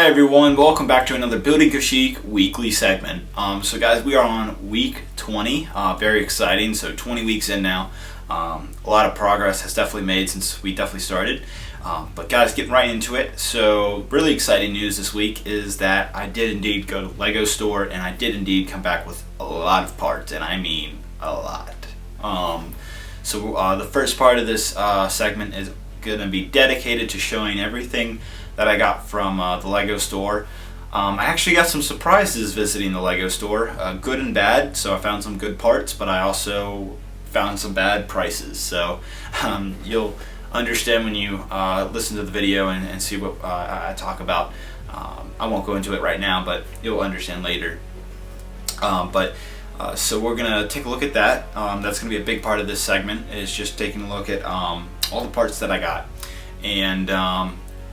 Hi everyone, welcome back to another Building Kashyyyk weekly segment. So guys, we are on week 20, very exciting, so 20 weeks in now. A lot of progress has definitely made since we definitely started. But guys, getting right into it. So really exciting news this week is that I did indeed go to the Lego store and I did indeed come back with a lot of parts, and I mean a lot. So the first part of this segment is going to be dedicated to showing everything that I got from the Lego store. I actually got some surprises visiting the Lego store, good and bad. So I found some good parts, but I also found some bad prices. So you'll understand when you listen to the video and see what I talk about. I won't go into it right now, but you'll understand later. So we're gonna take a look at that. That's gonna be a big part of this segment, is just taking a look at all the parts that I got. And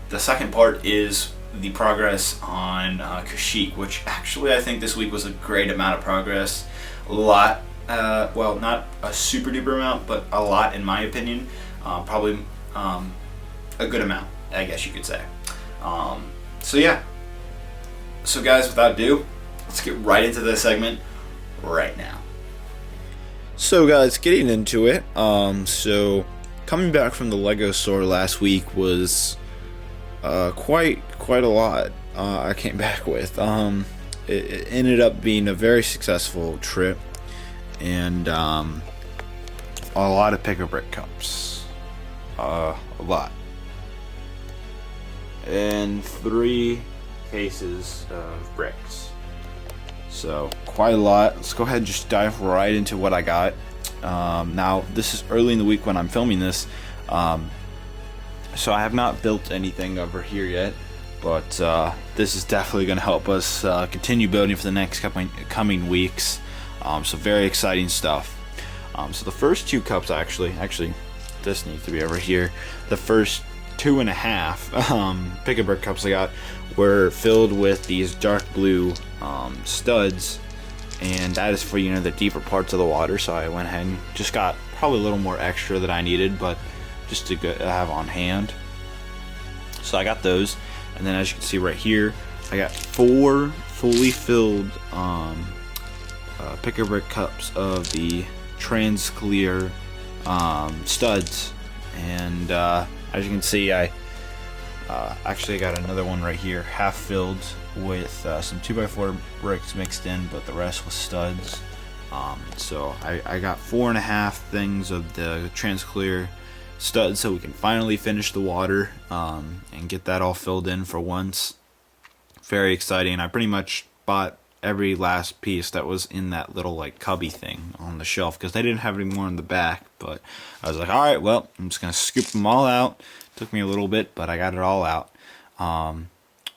the second part is the progress on Kashyyyk, which actually I think this week was a great amount of progress. A lot, well, not a super duper amount, but a lot in my opinion. Probably a good amount, I guess you could say. So yeah. So guys, without ado, let's get right into this segment right now. So guys, getting into it, so coming back from the Lego store last week was quite a lot. I came back with. It ended up being a very successful trip, and a lot of pick-a-brick cups, a lot, and 3 cases of bricks. So quite a lot. Let's go ahead and just dive right into what I got. Now this is early in the week when I'm filming this, so I have not built anything over here yet, but this is definitely going to help us continue building for the next coming weeks. So very exciting stuff. So the first 2 cups, actually this needs to be over here. The first 2.5 pick-a-brick cups I got were filled with these dark blue studs, and that is for, you know, the deeper parts of the water. So I went ahead and just got probably a little more extra that I needed, but just to have on hand. So I got those, and then as you can see right here, I got 4 fully filled pick-a-brick cups of the trans clear studs, and as you can see, I actually got another one right here, half filled with some 2x4 bricks mixed in, but the rest was studs. So I got 4.5 things of the trans clear studs, so we can finally finish the water and get that all filled in for once. Very exciting. I pretty much bought every last piece that was in that little like cubby thing on the shelf, because they didn't have any more in the back. But I was like, all right, well, I'm just gonna scoop them all out. Took me a little bit, but I got it all out.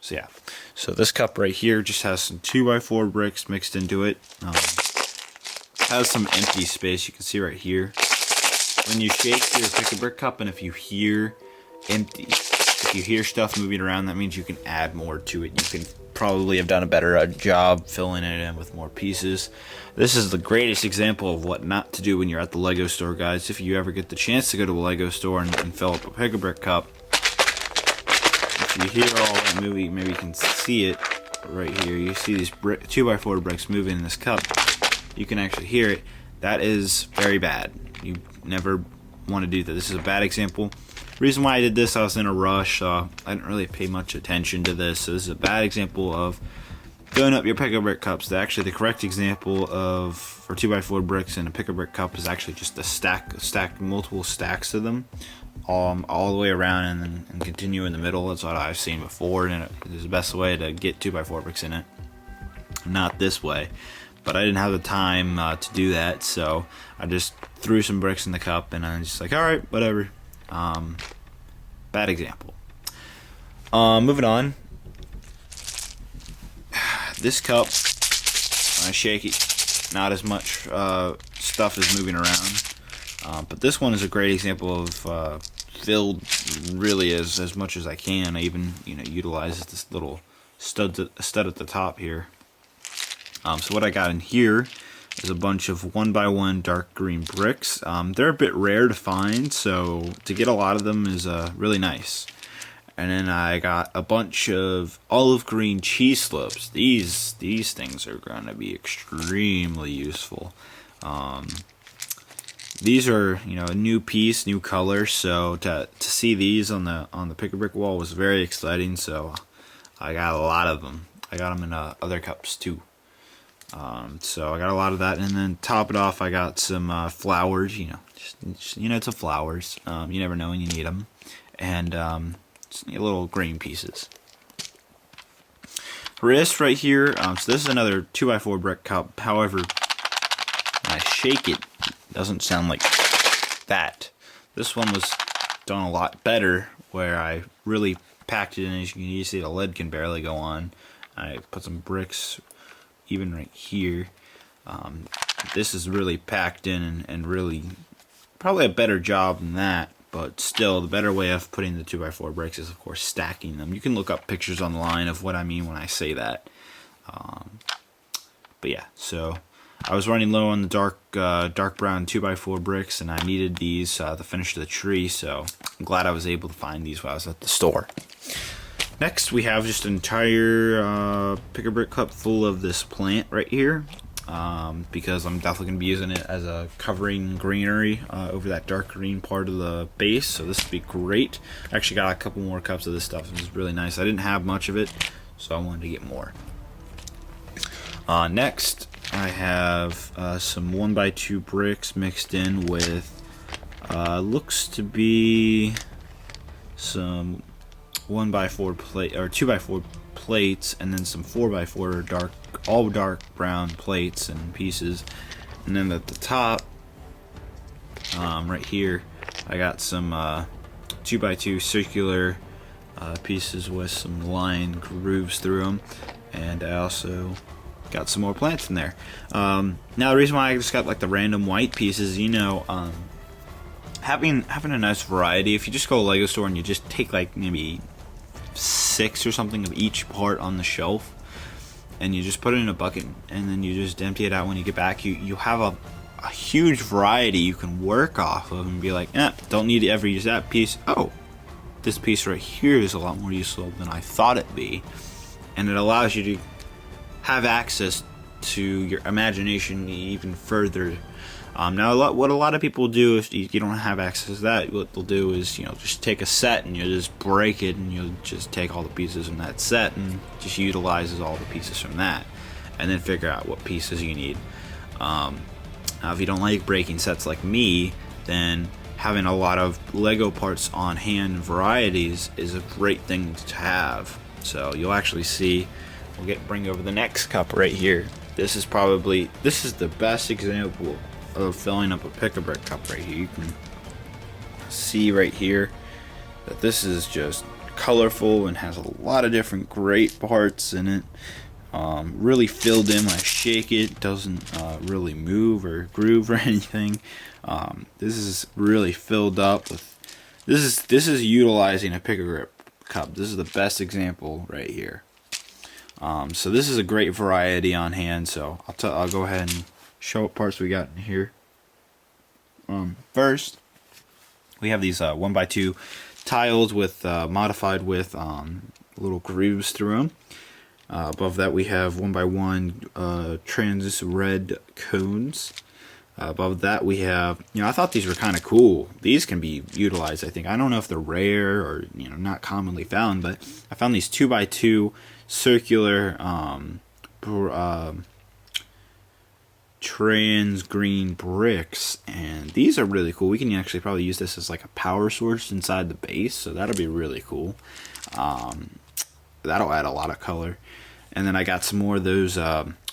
So yeah, so this cup right here just has some 2x4 bricks mixed into it. Has some empty space, you can see right here. When you shake your pick-a-brick cup, and if you hear stuff moving around, that means you can add more to it. You can probably have done a better job filling it in with more pieces. This is the greatest example of what not to do when you're at the Lego store, guys. If you ever get the chance to go to a Lego store and fill up a pick-a-brick cup, if you hear all that movie, maybe you can see it right here. You see these 2x4 bricks moving in this cup. You can actually hear it. That is very bad. You never want to do that. This is a bad example. Reason why I did this, I was in a rush. I didn't really pay much attention to this. So this is a bad example of filling up your pick-a-brick cups. Actually, the correct example of for 2x4 bricks in a pick-a-brick cup is actually just a stack, multiple stacks of them, all the way around, and continue in the middle. That's what I've seen before, and it is the best way to get 2x4 bricks in it. Not this way, but I didn't have the time to do that, so I just threw some bricks in the cup, and I'm just like, all right, whatever. Bad example. Moving on. This cup, when I shake it, not as much stuff is moving around, but this one is a great example of filled really as much as I can. I even, you know, utilize this little stud at the top here. So what I got in here is a bunch of 1x1 dark green bricks. They're a bit rare to find, so to get a lot of them is really nice. And then I got a bunch of olive green cheese slopes. These things are going to be extremely useful. These are, you know, a new piece, new color. So to see these on the pick-a-brick wall was very exciting. So I got a lot of them. I got them in other cups too. So I got a lot of that, and then top it off, I got some flowers. You know, just you know, it's a flowers. You never know when you need them, and just little green pieces. Wrist right here. So this is another 2x4 brick cup. However, when I shake it, it doesn't sound like that. This one was done a lot better, where I really packed it in. As you can see, the lid can barely go on. I put some bricks even right here. This is really packed in and really probably a better job than that, but still the better way of putting the 2x4 bricks is of course stacking them. You can look up pictures online of what I mean when I say that. But yeah, so I was running low on the dark brown 2x4 bricks, and I needed these to finish the tree, so I'm glad I was able to find these while I was at the store. Next, we have just an entire pick-a-brick cup full of this plant right here, because I'm definitely going to be using it as a covering greenery over that dark green part of the base, so this would be great. I actually got a couple more cups of this stuff. It was really nice. I didn't have much of it, so I wanted to get more. Next, I have some 1x2 bricks mixed in with, looks to be some 1x4 plate or 2x4 plates, and then some 4x4 all dark brown plates and pieces. And then at the top, right here, I got some 2x2 circular pieces with some line grooves through them, and I also got some more plants in there. Now the reason why I just got like the random white pieces, you know, having a nice variety. If you just go to a Lego store and you just take like maybe 6 or something of each part on the shelf, and you just put it in a bucket, and then you just empty it out when you get back, you have a huge variety you can work off of and be like, don't need to ever use that piece. Oh, this piece right here is a lot more useful than I thought it'd be, and it allows you to have access to your imagination even further. Now, what a lot of people do if you don't have access to that, what they'll do is, you know, just take a set and you just break it, and you'll just take all the pieces from that set and just utilizes all the pieces from that, and then figure out what pieces you need. Now, if you don't like breaking sets like me, then having a lot of Lego parts on hand varieties is a great thing to have. So you'll actually see. We'll bring over the next cup right here. This is the best example of filling up a pick-a-brick cup right here. You can see right here that this is just colorful and has a lot of different great parts in it. Really filled in. When I shake it, doesn't really move or groove or anything. This is really filled up with. This is utilizing a pick-a-brick cup. This is the best example right here. So this is a great variety on hand. So I'll go ahead and show what parts we got in here. First, we have these 1x2 tiles with modified with little grooves through them. Above that, we have 1x1 translucent red cones. Above that, we have, you know, I thought these were kind of cool. These can be utilized, I think. I don't know if they're rare or, you know, not commonly found, but I found these 2x2 circular trans green bricks, and these are really cool. We can actually probably use this as like a power source inside the base, so that'll be really cool. That'll add a lot of color. And then I got some more of those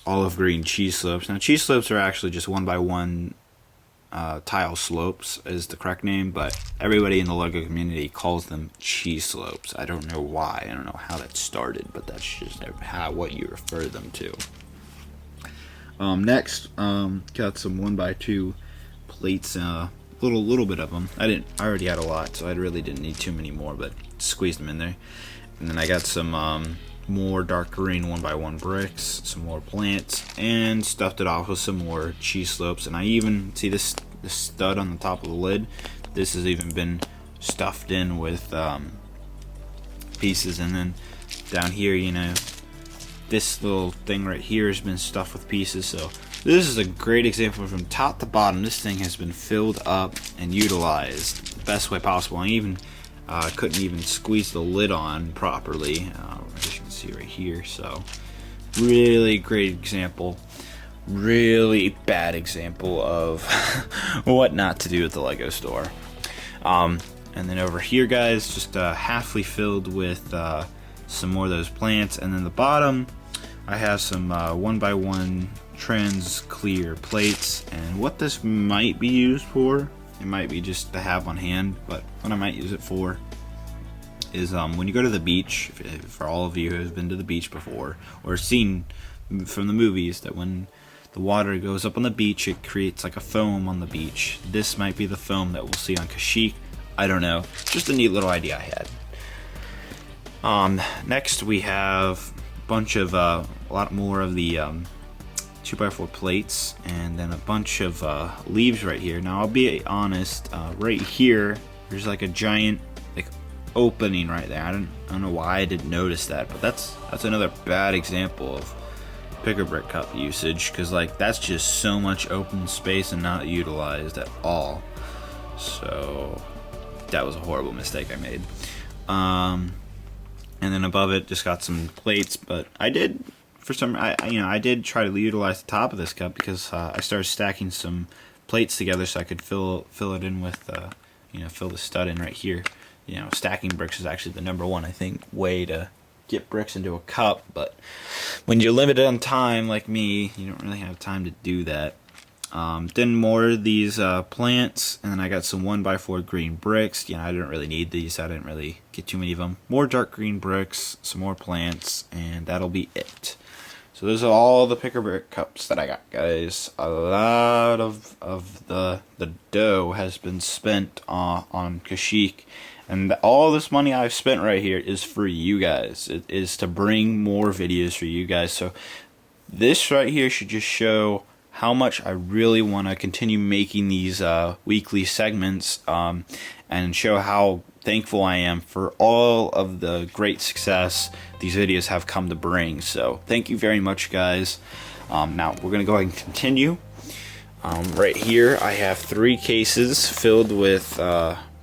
olive green cheese slopes. Now, cheese slopes are actually just 1x1 tile slopes is the correct name, but everybody in the Lego community calls them cheese slopes. I don't know why. I don't know how that started, but that's just what you refer them to. Next, got some 1x2 plates. Little bit of them. I already had a lot, so I really didn't need too many more, but squeezed them in there. And then I got some more dark green 1x1 bricks, some more plants, and stuffed it off with some more cheese slopes. And I even see this stud on the top of the lid. This has even been stuffed in with pieces, and then down here, you know, this little thing right here has been stuffed with pieces. So this is a great example. From top to bottom, this thing has been filled up and utilized the best way possible. I even couldn't even squeeze the lid on properly, as you can see right here. So really great example. Really bad example of what not to do at the Lego store. And then over here, guys, just halfly filled with some more of those plants. And then the bottom, I have some 1x1 trans clear plates. And what this might be used for, it might be just to have on hand, but what I might use it for is when you go to the beach, for all of you who have been to the beach before or seen from the movies, that when the water goes up on the beach, it creates like a foam on the beach. This might be the foam that we'll see on Kashyyyk. I don't know. Just a neat little idea I had. Next we have a bunch of a lot more of the 2x4 plates, and then a bunch of leaves right here. Now I'll be honest, right here there's like a giant like opening right there. I don't know why I didn't notice that, but that's another bad example of picker brick cup usage, because like that's just so much open space and not utilized at all. So that was a horrible mistake I made. And then above it just got some plates, but I did I did try to utilize the top of this cup, because I started stacking some plates together so I could fill it in with fill the stud in right here. You know, stacking bricks is actually the #1, I think, way to get bricks into a cup, but when you're limited on time like me, you don't really have time to do that. Then more of these plants, and then I got some 1x4 green bricks. You know, I didn't really need these, I didn't really get too many of them. More dark green bricks, some more plants, and that'll be it. So those are all the picker brick cups that I got, guys. A lot of the dough has been spent on Kashyyyk. And all this money I've spent right here is for you guys. It is to bring more videos for you guys. So this right here should just show how much I really want to continue making these weekly segments, and show how thankful I am for all of the great success these videos have come to bring. So thank you very much, guys. Now we're going to go ahead and continue. Right here I have 3 cases filled with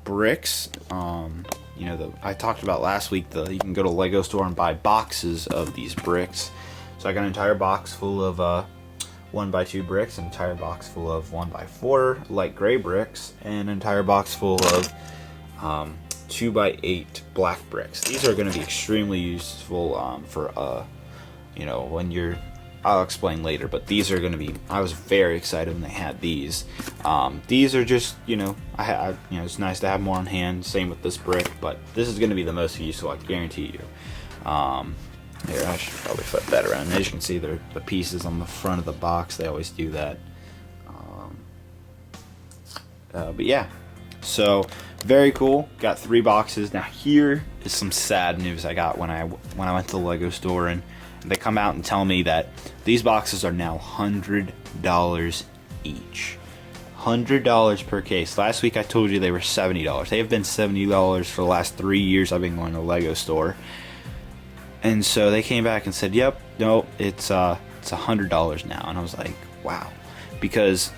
bricks. I talked about last week, you can go to Lego store and buy boxes of these bricks. So I got an entire box full of 1x2 bricks, an entire box full of 1x4 light gray bricks, and an entire box full of 2x8 black bricks. These are going to be extremely useful for when you're, I'll explain later, but these are going to be, I was very excited when they had these. These are just, it's nice to have more on hand, same with this brick, but this is going to be the most useful, I guarantee you. Here, I should probably flip that around. As you can see, the pieces on the front of the box, they always do that. But yeah, so very cool. Got 3 boxes. Now here is some sad news I got when I went to the Lego store, and they come out and tell me that these boxes are now $100 each. $100 per case. Last week I told you they were $70. They have been $70 for the last 3 years I've been going to the Lego store. And so they came back and said, "Yep, no, it's $100 now." And I was like, "Wow," because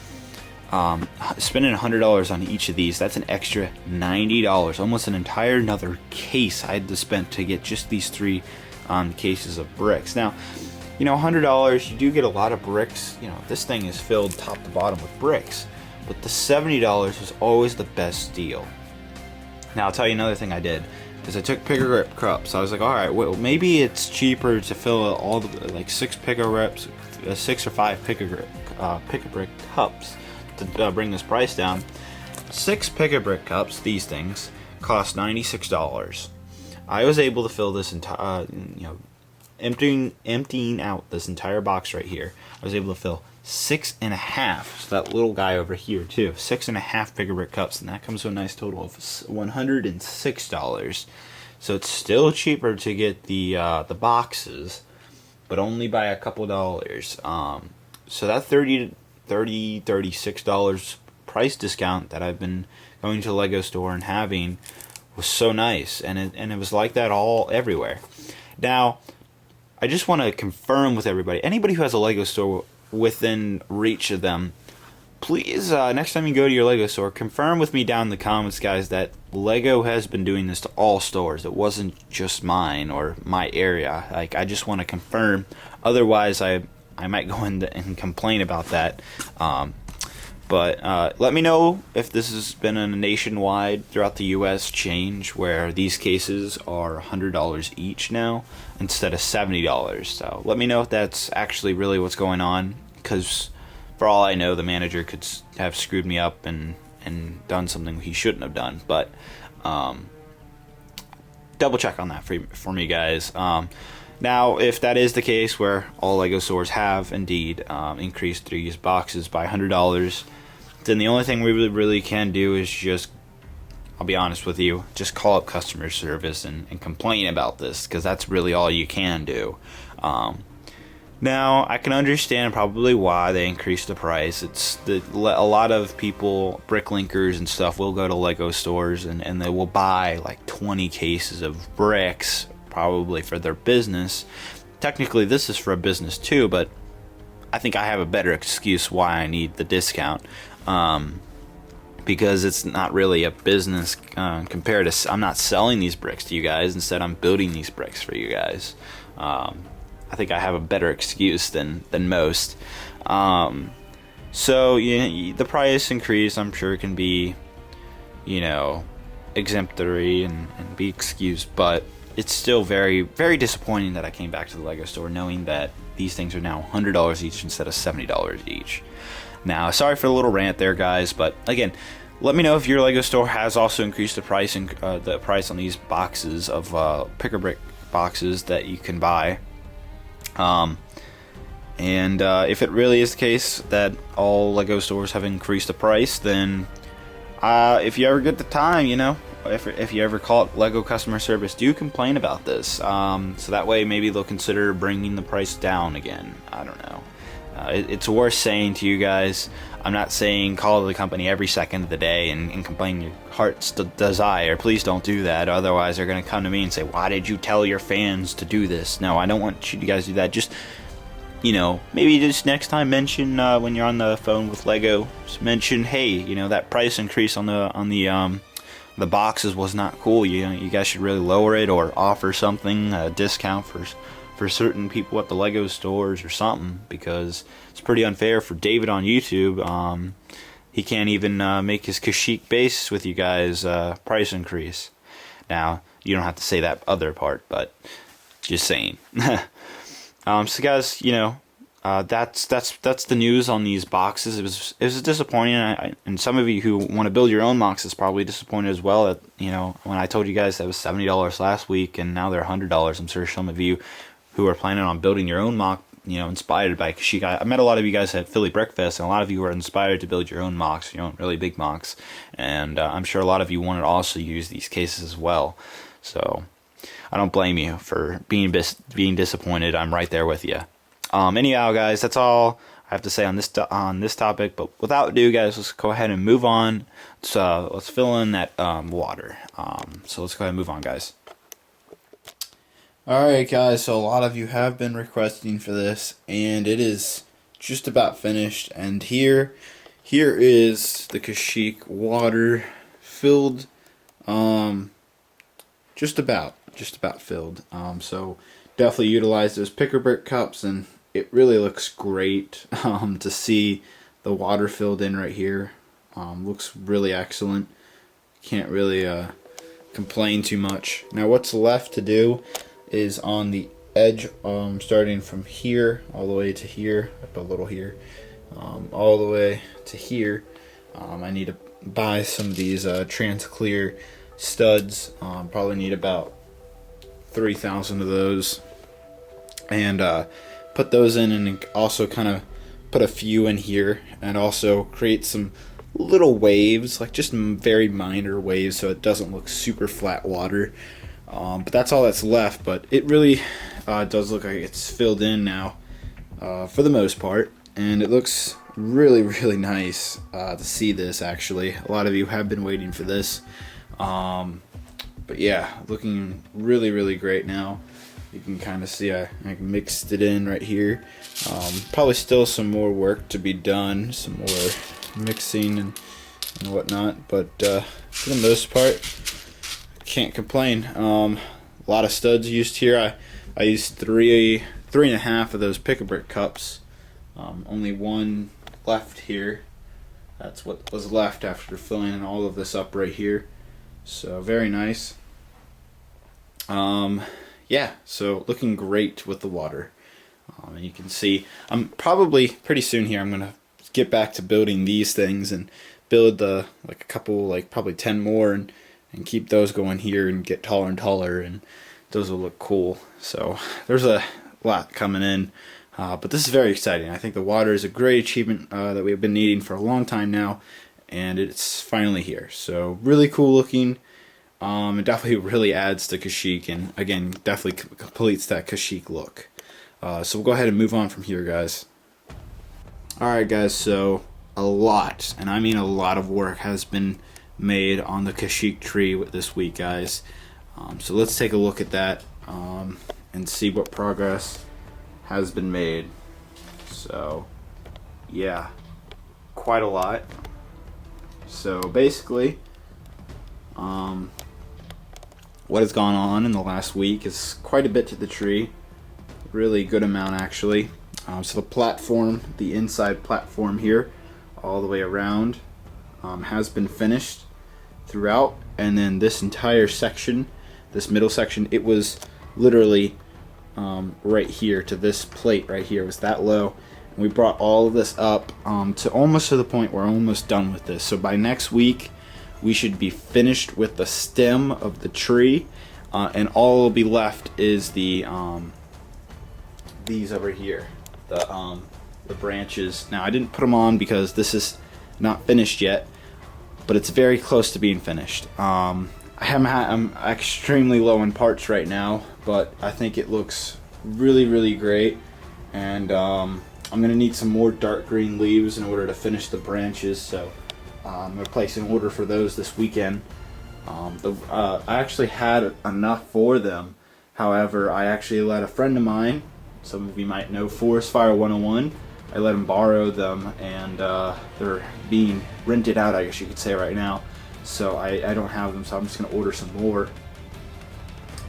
spending $100 on each of these, that's an extra $90, almost an entire another case I had to spend to get just these 3 cases of bricks. Now, $100, you do get a lot of bricks. This thing is filled top to bottom with bricks, but the $70 was always the best deal. Now I'll tell you another thing I did. Is I took picker grip cups. I was like, all right, well, maybe it's cheaper to fill all the 6 picker reps, 6 or 5 picker brick cups to bring this price down. 6 picker brick cups, these things, cost $96. I was able to fill this entire, emptying out this entire box right here. I was able to fill 6.5. So that little guy over here too, 6.5 picker brick cups, and that comes to a nice total of $106. So it's still cheaper to get the boxes, but only by a couple dollars. So that $36 price discount that I've been going to the Lego store and having was so nice, and it was like that all everywhere. Now, I just want to confirm with everybody, anybody who has a Lego store within reach of them, please, next time you go to your Lego store, confirm with me down in the comments, guys, that Lego has been doing this to all stores. It wasn't just mine or my area. Like, I just want to confirm. Otherwise, I might go in and complain about that. But let me know if this has been a nationwide throughout the U.S. change where these cases are $100 each now instead of $70. So let me know if that's actually really what's going on, because for all I know, the manager could have screwed me up and done something he shouldn't have done. But double check on that for me, guys. Now, if that is the case where all Lego stores have indeed increased these boxes by $100, then the only thing we really can do is just, I'll be honest with you, just call up customer service and complain about this, because that's really all you can do. Now, I can understand probably why they increased the price. A lot of people, bricklinkers and stuff, will go to Lego stores and they will buy like 20 cases of bricks, probably for their business. Technically, this is for a business too, but I think I have a better excuse why I need the discount. Because it's not really a business compared to, I'm not selling these bricks to you guys. Instead, I'm building these bricks for you guys. I think I have a better excuse than most. So the price increase, I'm sure, can be, exemplary and be excused, but it's still very, very disappointing that I came back to the Lego store knowing that these things are now $100 each instead of $70 each. Now, sorry for the little rant there, guys, but again, let me know if your Lego store has also increased the price on these boxes of pick-a-brick boxes that you can buy. If it really is the case that all Lego stores have increased the price, then if you ever get the time, if you ever call it Lego customer service, do complain about this. So that way maybe they'll consider bringing the price down again. I don't know. It's worth saying to you guys. I'm not saying call the company every second of the day and complain your heart's desire. Please don't do that. Otherwise, they're going to come to me and say, why did you tell your fans to do this? No, I don't want you guys to do that. Just, maybe just next time mention when you're on the phone with Lego, just mention, hey, that price increase on the boxes was not cool. You guys should really lower it or offer something, a discount for certain people at the Lego stores or something, because it's pretty unfair for David on YouTube. He can't even make his Kashyyyk base with you guys price increase. Now, you don't have to say that other part, but just saying. So guys, that's the news on these boxes. It was disappointing, and some of you who want to build your own boxes probably disappointed as well. That when I told you guys that was $70 last week and now they're $100. I'm sure some of you who are planning on building your own MOC, inspired by Kashyyyk. I met a lot of you guys at Philly Brickfest, and a lot of you were inspired to build your own MOCs, really big MOCs. And I'm sure a lot of you want to also use these cases as well. So I don't blame you for being disappointed. I'm right there with you. Anyhow, guys, that's all I have to say on this topic. But without ado, guys, let's go ahead and move on. So let's fill in that water. So let's go ahead and move on, guys. Alright, guys, so a lot of you have been requesting for this, and it is just about finished. And here is the Kashyyyk water filled, just about filled. So definitely utilize those pick-a-brick cups, and it really looks great to see the water filled in right here. Looks really excellent. Can't really complain too much. Now, what's left to do is on the edge, starting from here all the way to here, up a little here, all the way to here. I need to buy some of these trans-clear studs. Probably need about 3,000 of those, and put those in, and also kind of put a few in here, and also create some little waves, like just very minor waves, so it doesn't look super flat water. But that's all that's left, but it really does look like it's filled in now for the most part, and it looks really, really nice to see this. Actually, a lot of you have been waiting for this. But yeah, looking really great now. You can kind of see I mixed it in right here. Probably still some more work to be done, some more mixing and whatnot, but for the most part, can't complain. A lot of studs used here. I used three and a half of those pick-a-brick cups. Only one left here. That's what was left after filling all of this up right here. So very nice. Yeah, so looking great with the water. And you can see I'm probably pretty soon here I'm gonna get back to building these things and build like a couple, like probably 10 more, and keep those going here and get taller and taller, and those will look cool. So there's a lot coming in, but this is very exciting. I think the water is a great achievement that we've been needing for a long time now, and it's finally here. So really cool looking. It definitely really adds to Kashyyyk, and again, definitely completes that Kashyyyk look. So we'll go ahead and move on from here, guys. Alright guys, so a lot, and I mean a lot of work has been made on the Kashyyyk tree this week, guys. So let's take a look at that and see what progress has been made. So yeah, quite a lot. So basically, what has gone on in the last week is quite a bit to the tree. Really good amount, actually. So the platform, the inside platform here, all the way around, has been finished throughout. And then this entire section, this middle section, it was literally right here to this plate right here. It was that low. And we brought all of this up to almost to the point we're almost done with this. So by next week, we should be finished with the stem of the tree, and all will be left is the these over here, the branches. Now I didn't put them on because this is not finished yet, but it's very close to being finished. I'm extremely low in parts right now, but I think it looks really great, and I'm gonna need some more dark green leaves in order to finish the branches. So I'm going to place an order for those this weekend. I actually had enough for them. However, I actually let a friend of mine, some of you might know Forest Fire 101, I let him borrow them, and they're being rented out, I guess you could say, right now. So I don't have them, so I'm just going to order some more.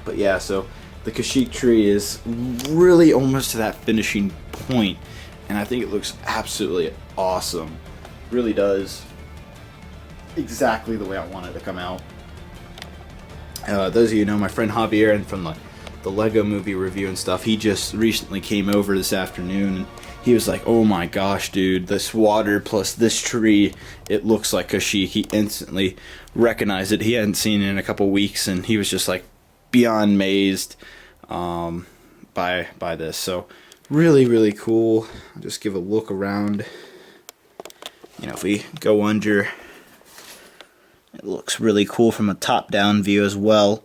But yeah, so the Kashyyyk tree is really almost to that finishing point, and I think it looks absolutely awesome. It really does. Exactly the way I want it to come out. Those of you who know my friend Javier, and from the Lego movie review and stuff, he just recently came over this afternoon, and he was like, oh my gosh dude, this water plus this tree, it looks like Kashyyyk. He instantly recognized it. He hadn't seen it in a couple weeks, and he was just like beyond amazed by this. So really cool. I'll just give a look around. You know, if we go under, it looks really cool from a top-down view as well.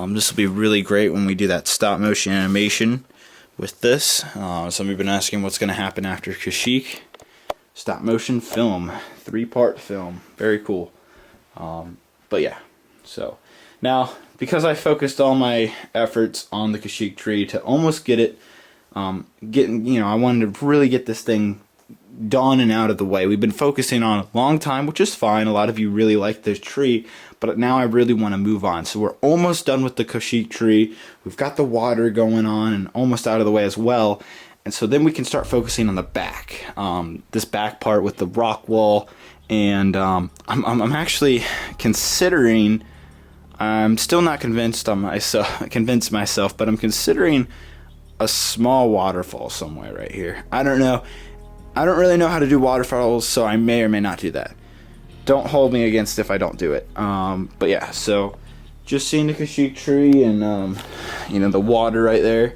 This will be really great when we do that stop-motion animation with this. Some of you have been asking what's going to happen after Kashyyyk. Stop-motion film, 3-part film, very cool. But yeah, so now because I focused all my efforts on the Kashyyyk tree to almost get it, I wanted to really get this thing done and out of the way. We've been focusing on a long time, which is fine. A lot of you really like this tree, but now I really want to move on. So we're almost done with the Kashyyyk tree. We've got the water going on and almost out of the way as well. And so then we can start focusing on the back, this back part with the rock wall. And I'm actually considering, I'm still not convinced myself, but I'm considering a small waterfall somewhere right here. I don't know. I don't really know how to do waterfalls, so I may or may not do that. Don't hold me against if I don't do it. But yeah, so just seeing the Kashyyyk tree and the water right there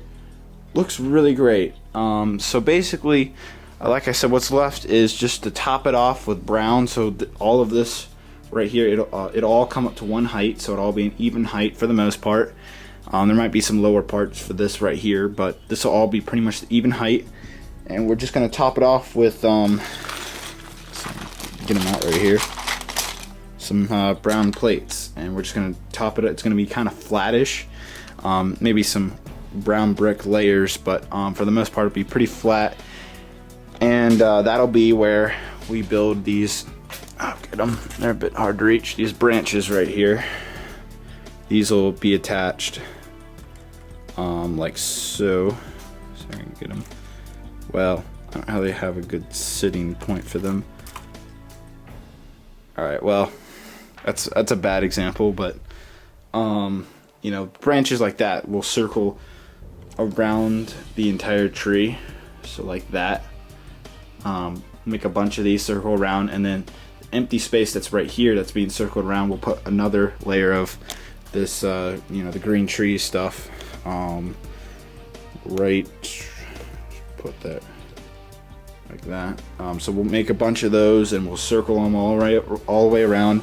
looks really great. So basically, like I said, what's left is just to top it off with brown. So all of this right here, it'll all come up to one height, so it'll all be an even height for the most part. There might be some lower parts for this right here, but this will all be pretty much the even height. And we're just going to top it off with, get them out right here, some brown plates, and we're just gonna top it. It's gonna be kind of flattish, maybe some brown brick layers, but for the most part it'll be pretty flat. And that'll be where we build these. Oh, get them. They're a bit hard to reach. These branches right here. These will be attached, like so. So I can get them. Well, I don't know how they have a good sitting point for them. All right. Well, that's a bad example, but you know, branches like that will circle around the entire tree. So like that. Make a bunch of these, circle around, and then empty space that's right here that's being circled around, we'll put another layer of this you know, the green tree stuff, right, put that like that. So we'll make a bunch of those and we'll circle them all the way around,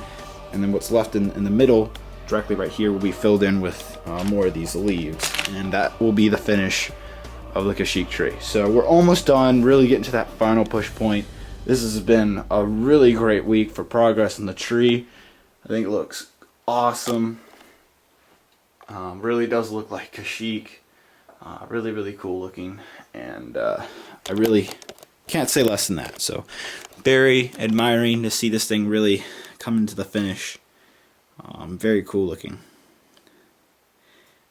and then what's left in the middle directly right here will be filled in with more of these leaves, and that will be the finish of the Kashyyyk tree. So we're almost done, really getting to that final push point. This has been a really great week for progress in the tree. I think it looks awesome. Really does look like Kashyyyk. Really cool looking, and I really can't say less than that. So very admiring to see this thing really come into the finish. Very cool looking.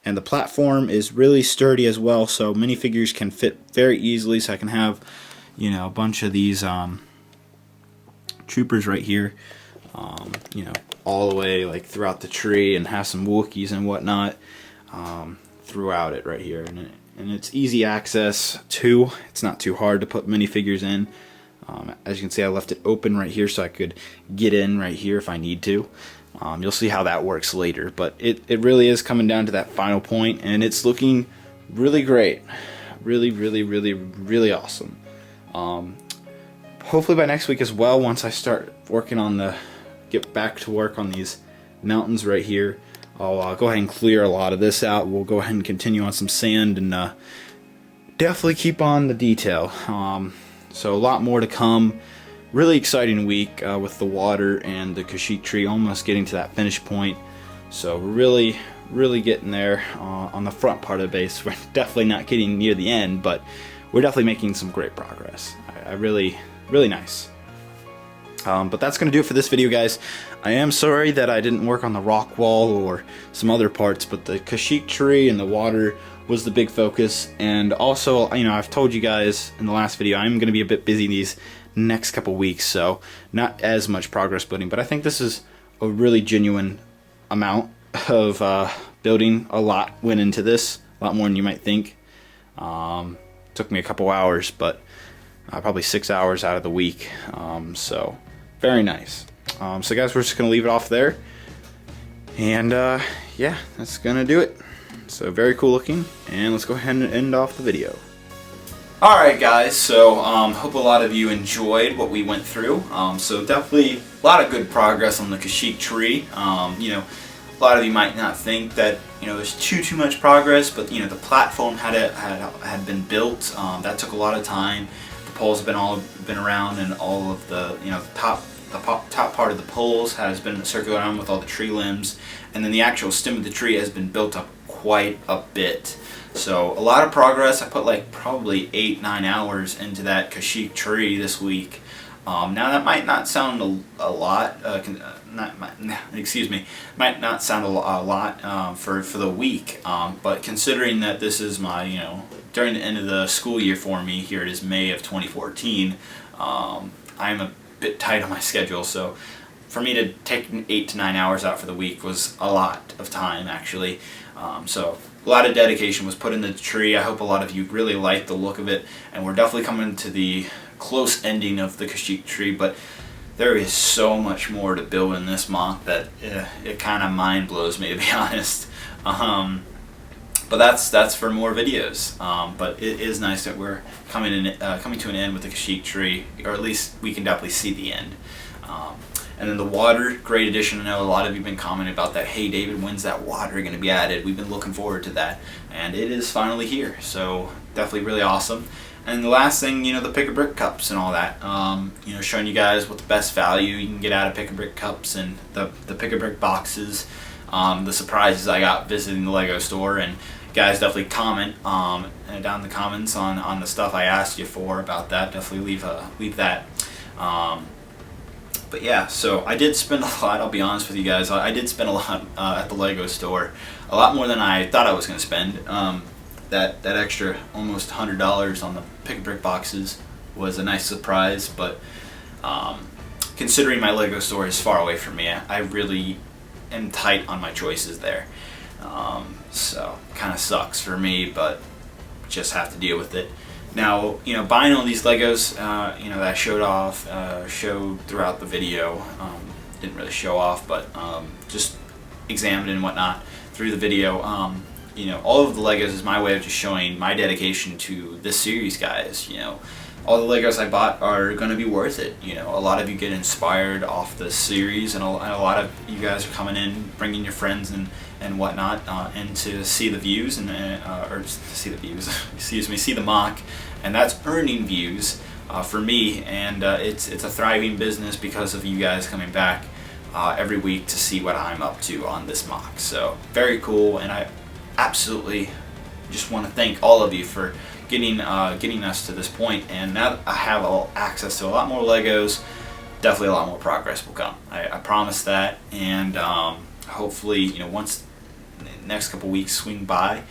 And the platform is really sturdy as well, so minifigures can fit very easily. So I can have, you know, a bunch of these troopers right here, you know, all the way like throughout the tree, and have some Wookiees and whatnot throughout it right here. And it's easy access too. It's not too hard to put minifigures in. As you can see, I left it open right here so I could get in right here if I need to. You'll see how that works later, but it really is coming down to that final point, and it's looking really great. Really awesome. Hopefully by next week as well, once I start working on get back to work on these mountains right here, I'll go ahead and clear a lot of this out. We'll go ahead and continue on some sand, and definitely keep on the detail. So a lot more to come. Really exciting week with the water and the Kashyyyk tree almost getting to that finish point. So really getting there on the front part of the base. We're definitely not getting near the end, but we're definitely making some great progress. Really nice. But that's going to do it for this video, guys. I am sorry that I didn't work on the rock wall or some other parts, but the Kashyyyk tree and the water was the big focus. And also, you know, I've told you guys in the last video, I'm going to be a bit busy these next couple weeks, so not as much progress building, but I think this is a really genuine amount of building. A lot went into this, a lot more than you might think. Took me a couple hours, but probably 6 hours out of the week, so very nice. So guys, we're just gonna leave it off there, and yeah, that's gonna do it. So very cool looking, and let's go ahead and end off the video. Alright guys, so hope a lot of you enjoyed what we went through. So definitely a lot of good progress on the Kashyyyk tree. You know, a lot of you might not think that, you know, there's too much progress, but you know, the platform had been built. That took a lot of time. The poles have been around, and all of the, you know, the top part of the poles has been circled around with all the tree limbs, and then the actual stem of the tree has been built up quite a bit. So a lot of progress. I put like probably 8-9 hours into that Kashyyyk tree this week. Now that might not sound a lot. Might not sound a lot for the week. But considering that this is my, you know, during the end of the school year for me, here it is May of 2014. I'm a bit tight on my schedule, so for me to take 8 to 9 hours out for the week was a lot of time actually. So a lot of dedication was put in the tree. I hope a lot of you really liked the look of it, and we're definitely coming to the close ending of the Kashyyyk tree, but there is so much more to build in this month that it kind of mind blows me, to be honest. But that's for more videos. But it is nice that we're coming to an end with the Kashyyyk tree, or at least we can definitely see the end. And then the water, great addition. I know a lot of you have been commenting about that. Hey David, when's that water going to be added? We've been looking forward to that, and it is finally here. So definitely really awesome. And the last thing, you know, the pick-a-brick cups and all that. You know, showing you guys what the best value you can get out of pick-a-brick cups and the pick-a-brick boxes. The surprises I got visiting the Lego store, and guys definitely comment down in the comments on the stuff I asked you for about that. Definitely leave that. But yeah, so I did spend a lot, I'll be honest with you guys, I did spend a lot at the Lego store. A lot more than I thought I was going to spend. That extra almost $100 on the pick-a-brick boxes was a nice surprise, but considering my Lego store is far away from me, I really am tight on my choices there. So kind of sucks for me, but just have to deal with it. Now, you know, buying all these Legos, you know, that I showed throughout the video, didn't really show off, but just examined and whatnot through the video. You know, all of the Legos is my way of just showing my dedication to this series, guys. You know, all the Legos I bought are going to be worth it. You know, a lot of you get inspired off this series, and a lot of you guys are coming in, bringing your friends and whatnot, and to see the views or see the views, excuse me, see the mock, and that's earning views for me, and it's a thriving business because of you guys coming back every week to see what I'm up to on this mock. So very cool, and I absolutely just want to thank all of you for getting us to this point, and now that I have access to a lot more Legos, definitely a lot more progress will come. I promise that, and hopefully, you know, once the next couple weeks swing by,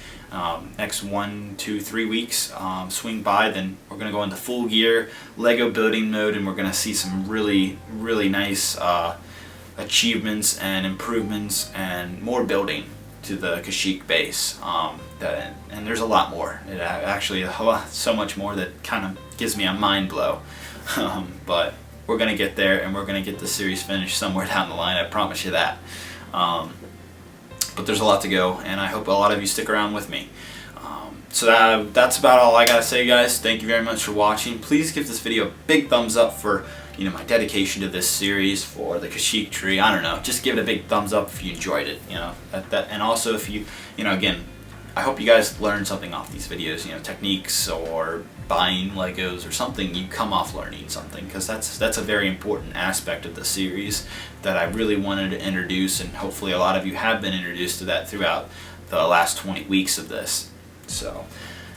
next 1, 2, 3 weeks swing by, then we're going to go into full gear Lego building mode, and we're going to see some really nice achievements and improvements and more building to the Kashyyyk base, and there's a lot more. It actually so much more that kind of gives me a mind blow. But we're gonna get there, and we're gonna get the series finished somewhere down the line. I promise you that. But there's a lot to go, and I hope a lot of you stick around with me. So that's about all I gotta say, guys. Thank you very much for watching. Please give this video a big thumbs up for, you know, my dedication to this series, for the Kashyyyk Tree. I don't know, just give it a big thumbs up if you enjoyed it, you know. And also if you know, again, I hope you guys learned something off these videos, you know, techniques or buying Legos or something. You come off learning something, because that's a very important aspect of the series that I really wanted to introduce, and hopefully a lot of you have been introduced to that throughout the last 20 weeks of this. So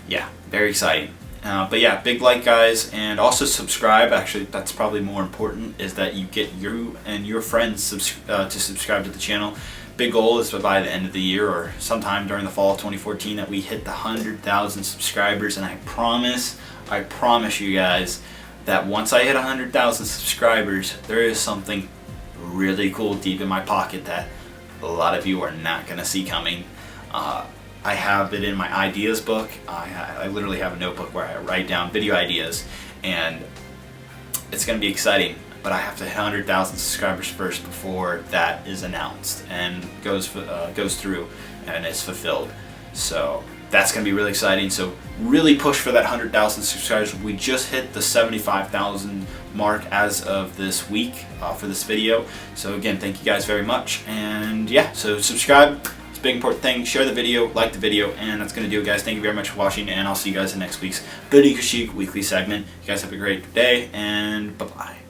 yeah, very exciting. But yeah, big like, guys, and also subscribe. Actually, that's probably more important, is that you get you and your friends to subscribe to the channel. Big goal is by the end of the year, or sometime during the fall of 2014, that we hit the 100,000 subscribers. And I promise you guys that once I hit 100,000 subscribers, there is something really cool deep in my pocket that a lot of you are not going to see coming. I have it in my ideas book. I literally have a notebook where I write down video ideas, and it's going to be exciting. But I have to hit 100,000 subscribers first before that is announced and goes through and is fulfilled. So that's going to be really exciting. So really push for that 100,000 subscribers. We just hit the 75,000 mark as of this week for this video. So again, thank you guys very much. And yeah, so subscribe. Big important thing. Share the video, like the video, and that's going to do it, guys. Thank you very much for watching, and I'll see you guys in next week's Kashyyyk weekly segment. You guys have a great day, and bye-bye.